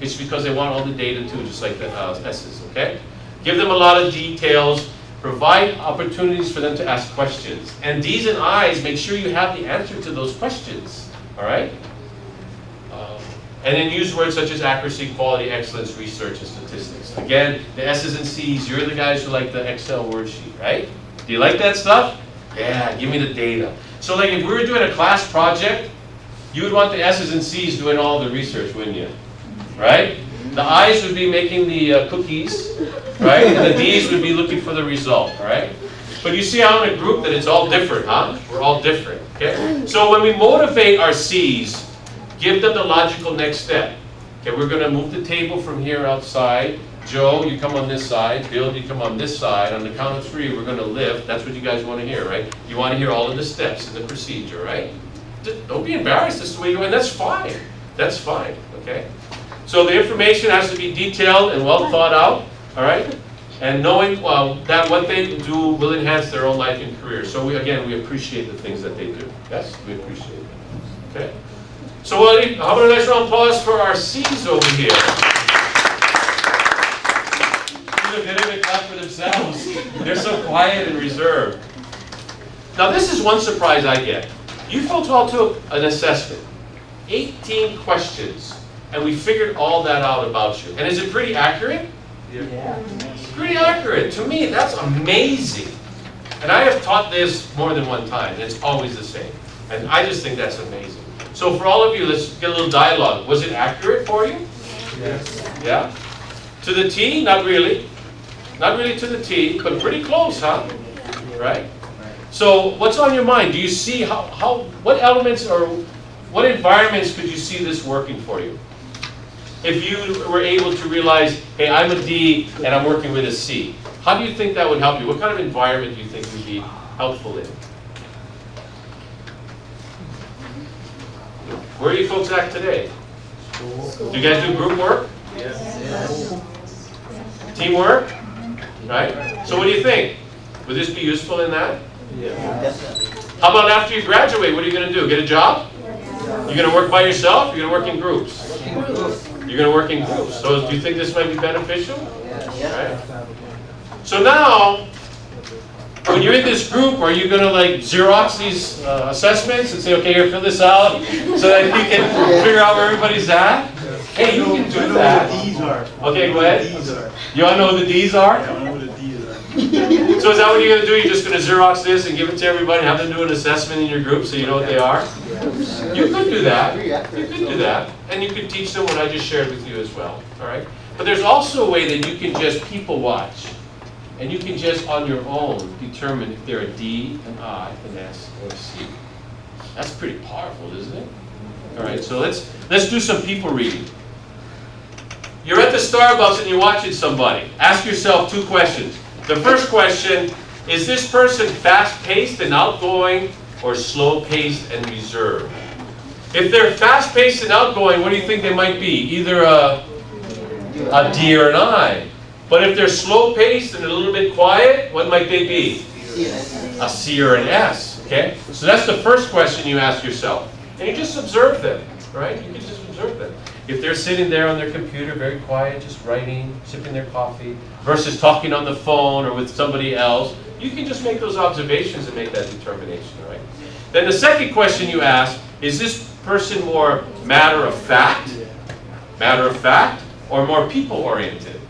It's because they want all the data too, just like the S's, okay? Give them a lot of details, provide opportunities for them to ask questions. And D's and I's, make sure you have the answer to those questions, all right? And then use words such as accuracy, quality, excellence, research, and statistics. Again, the S's and C's, you're the guys who like the Excel worksheet, right? Do you like that stuff? Yeah, give me the data. So like if we were doing a class project, you would want the S's and C's doing all the research, wouldn't you? Right? The I's would be making the cookies, right? And the D's would be looking for the result, all right? But you see how in a group that it's all different, huh? We're all different, okay? So when we motivate our C's, give them the logical next step. Okay, we're going to move the table from here outside. Joe, you come on this side. Bill, you come on this side. On the count of 3, we're going to lift. That's what you guys want to hear, right? You want to hear all of the steps in the procedure, right? Just don't be embarrassed. That's the way you do it, and that's fine. That's fine, okay? So the information has to be detailed and well thought out, all right? And knowing that what they do will enhance their own life and career. So we appreciate the things that they do. Yes, we appreciate it. Okay? So how about a nice round of applause for our C's over here? They didn't even clap for themselves. They're so quiet and reserved. Now this is one surprise I get. You folks all took an assessment. 18 questions. And we figured all that out about you. And is it pretty accurate? Yeah. It's pretty accurate. To me, that's amazing. And I have taught this more than one time, and it's always the same. And I just think that's amazing. So for all of you, let's get a little dialogue. Was it accurate for you? Yes. Yeah? To the T? Not really. Not really to the T, but pretty close, huh? Right? So what's on your mind? Do you see what elements or what environments could you see this working for you? If you were able to realize, hey, I'm a D and I'm working with a C, how do you think that would help you? What kind of environment do you think would be helpful in? Where are you folks at today? Do you guys do group work? Yes. Teamwork? Right? So what do you think? Would this be useful in that? Yes. How about after you graduate, what are you going to do? Get a job? You're going to work by yourself? You're going to work in groups? You're going to work in groups. So do you think this might be beneficial? Right? So now, when you're in this group, are you going to like Xerox these assessments and say, okay, here, fill this out so that you can figure out where everybody's at? Hey, you can do that. Okay, go ahead. You want to know who the D's are? So is that what you're going to do? You're just going to Xerox this and give it to everybody, have them do an assessment in your group so you know what they are? You could do that. You could do that. And you could teach them what I just shared with you as well. All right? But there's also a way that you can just people watch. And you can just on your own determine if they're a D, an I, an S, or a C. That's pretty powerful, isn't it? All right, so let's do some people reading. You're at the Starbucks and you're watching somebody. Ask yourself 2 questions. The first question, is this person fast-paced and outgoing or slow-paced and reserved? If they're fast-paced and outgoing, what do you think they might be? Either a D or an I. But if they're slow-paced and a little bit quiet, what might they be? A C or an S. Okay? So that's the first question you ask yourself. And you just observe them, right? You can just observe them. If they're sitting there on their computer, very quiet, just writing, sipping their coffee, versus talking on the phone or with somebody else, you can just make those observations and make that determination, right? Then the second question you ask, is this person more matter-of-fact, or more people-oriented?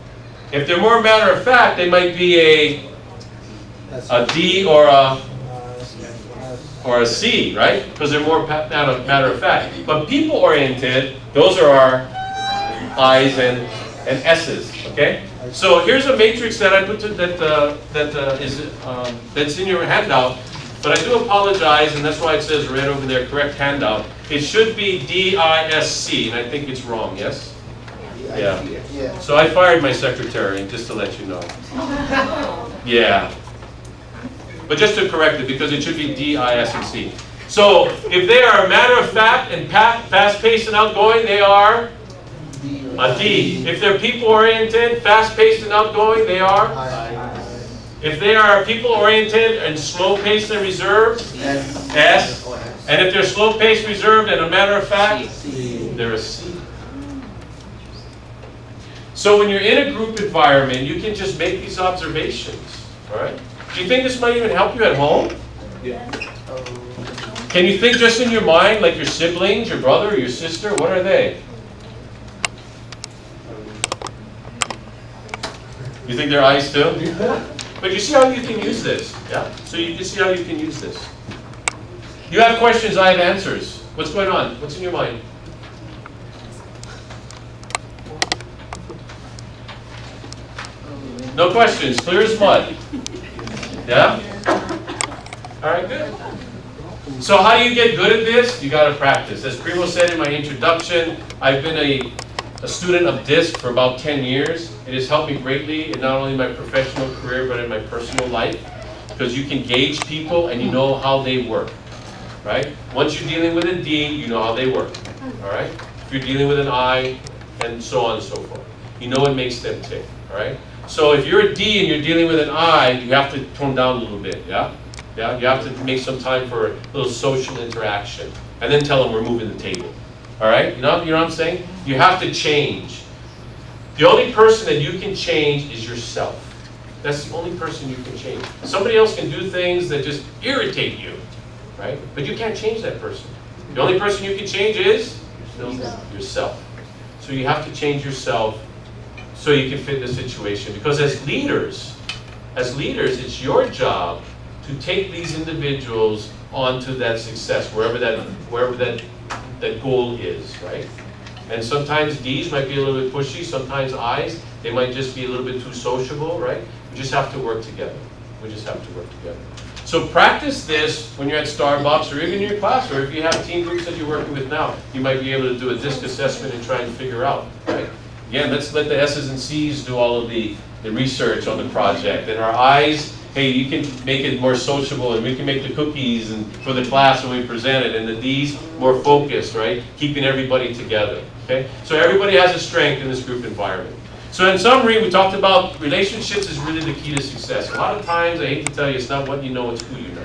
If they're more matter-of-fact, they might be a D or a C, right? Because they're more matter-of-fact. But people-oriented, those are our I's and S's, okay? So here's a matrix that I put that's in your handout. But I do apologize, and that's why it says right over there, correct handout. It should be D-I-S-C, and I think it's wrong, yes? Yeah. So I fired my secretary, just to let you know. Yeah. But just to correct it, because it should be D, I, S, and C. So if they are matter-of-fact and fast-paced and outgoing, they are a D. If they're people-oriented, fast-paced and outgoing, they are If they are people-oriented and slow-paced and reserved, S. And if they're slow-paced, reserved, and a matter-of-fact, they're a C. So when you're in a group environment, you can just make these observations, all right? Do you think this might even help you at home? Yeah. Can you think just in your mind, like your siblings, your brother, or your sister? What are they? You think they're eyes too? But you see how you can use this, yeah? So you can see how you can use this. You have questions, I have answers. What's going on? What's in your mind? No questions, clear as mud. Yeah? All right, good. So how do you get good at this? You got to practice. As Primo said in my introduction, I've been a student of DISC for about 10 years. It has helped me greatly in not only my professional career, but in my personal life, because you can gauge people and you know how they work, right? Once you're dealing with a D, you know how they work, all right? If you're dealing with an I, and so on and so forth. You know what makes them tick, all right? So if you're a D and you're dealing with an I, you have to tone down a little bit, yeah? Yeah, you have to make some time for a little social interaction, and then tell them we're moving the table. All right, you know what I'm saying? You have to change. The only person that you can change is yourself. That's the only person you can change. Somebody else can do things that just irritate you, right? But you can't change that person. The only person you can change is yourself. So you have to change yourself so you can fit the situation. Because as leaders, it's your job to take these individuals onto that success, wherever that goal is, right? And sometimes D's might be a little bit pushy, sometimes I's, they might just be a little bit too sociable, right? We just have to work together. We just have to work together. So practice this when you're at Starbucks or even in your class, or if you have team groups that you're working with now, you might be able to do a DISC assessment and try and figure out, right? Again, let's let the S's and C's do all of the research on the project. And our I's, hey, you can make it more sociable, and we can make the cookies and for the class when we present it, and the D's more focused, right? Keeping everybody together, okay? So everybody has a strength in this group environment. So in summary, we talked about relationships is really the key to success. A lot of times, I hate to tell you, it's not what you know, it's who you know,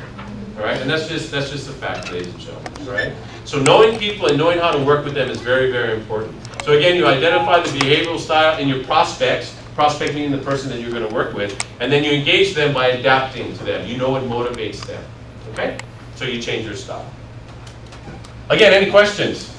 all right? And that's just a fact, ladies and gentlemen, all right? So knowing people and knowing how to work with them is very, very important. So again, you identify the behavioral style in your prospects, prospect meaning the person that you're going to work with, and then you engage them by adapting to them. You know what motivates them, okay? So you change your style. Again, any questions?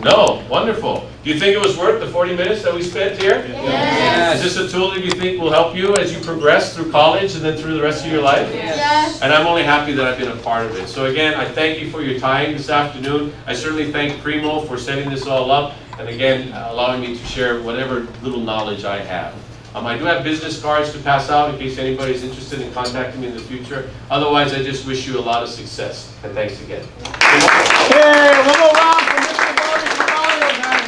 No? Wonderful. Do you think it was worth the 40 minutes that we spent here? Yes. Is this a tool that you think will help you as you progress through college and then through the rest of your life? Yes. And I'm only happy that I've been a part of it. So again, I thank you for your time this afternoon. I certainly thank Primo for setting this all up, and again, allowing me to share whatever little knowledge I have. I do have business cards to pass out in case anybody's interested in contacting me in the future. Otherwise, I just wish you a lot of success, and thanks again. Hey, one more round for Mr. Bobby Cravalho, guys.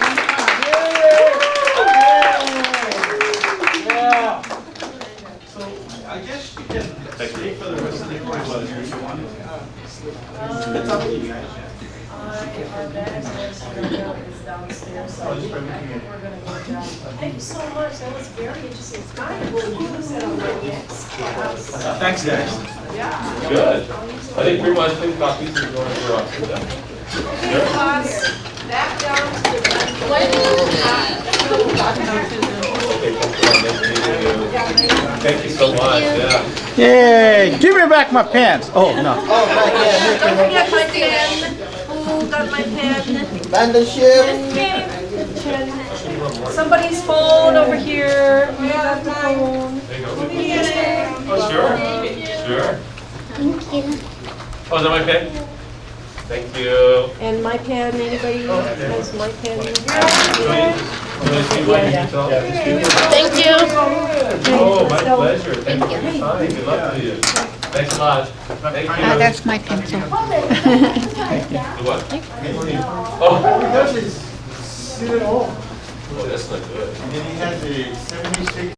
Yeah. So I guess you can stay for the rest of the course if you want. It's up to you guys. Our bags is downstairs, so we're gonna go down. Thank you so much, that was very interesting. I will use it on my next class. Thanks, guys. Yeah. Good. I think Primo has 50 copies are going for us. Class, back down to the. Thank you so much. Yeah. Yay, give me back my pants. Oh, no. Don't forget my pen. Who got my pen? Somebody's phone over here. Who got the phone? There you go. Who needs it? Oh, sure. Sure. Thank you. Oh, is that my pen? Thank you. And my pen, anybody has my pen? Thank you. Oh, my pleasure. Thank you for your time. Good luck to you. Thanks a lot. Thank you. That's my pencil. The what? Oh. Because it's sit at home. Oh, that's not good. And then he has a 76